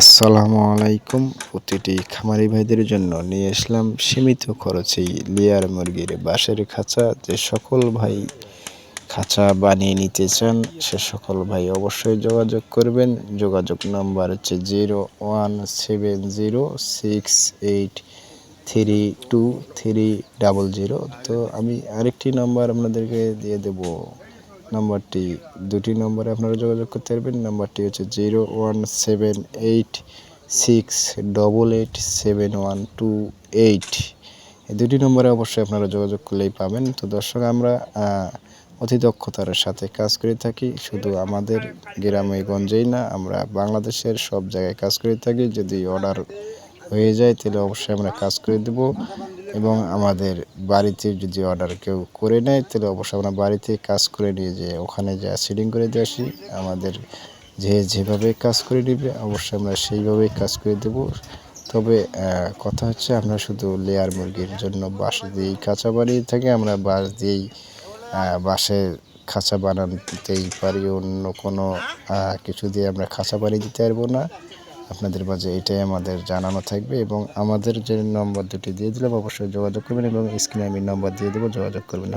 আসসালামু আলাইকুম। প্রতিটি খামারি ভাইদের জন্য নিয়ে আসলাম সীমিত খরচেই লেয়ার মুরগির বাঁশের খাঁচা। যে সকল ভাই খাঁচা বানিয়ে নিতে চান সে সকল ভাই অবশ্যই যোগাযোগ করবেন। যোগাযোগ নাম্বার হচ্ছে 017068323000। তো আমি আরেকটি নাম্বার আপনাদেরকে দিয়ে দেব। নাম্বারটি দুটি নম্বরে আপনারা যোগাযোগ করতে পারবেন। নাম্বারটি হচ্ছে 017886887128। এই দুটি নম্বরে অবশ্যই আপনারা যোগাযোগ করলেই পাবেন। তো দর্শক, আমরা অতি দক্ষতার সাথে কাজ করে থাকি। শুধু আমাদের গ্রামে গঞ্জেই না, আমরা বাংলাদেশের সব জায়গায় কাজ করে থাকি। যদি অর্ডার হয়ে যায় তাহলে অবশ্যই আমরা কাজ করে দেব, এবং আমাদের বাড়িতে যদি অর্ডার কেউ করে নেয় তাহলে অবশ্যই আমরা বাড়িতে কাজ করে নিয়ে যেয়ে ওখানে যা সেটিং করে দিয়ে আসি। আমাদের যেভাবে কাজ করে নেবে অবশ্যই আমরা সেইভাবেই কাজ করে দেব। তবে কথা হচ্ছে, আমরা শুধু লেয়ার মুরগির জন্য বাঁশ দিয়েই খাঁচা বানিয়ে থাকি। আমরা বাঁশ দিয়েই বাঁশের খাঁচা বানাতেই পারি, অন্য কোনো কিছু দিয়ে আমরা খাঁচা বানিয়ে দিতে পারবো না। আপনাদের মাঝে এটাই আমাদের জানানো থাকবে, এবং আমাদের যে নম্বর দুটি দিয়ে দিলাম অবশ্যই যোগাযোগ করবেন, এবং স্ক্রিনে আমি নম্বর দিয়ে দেবো, যোগাযোগ করবেন।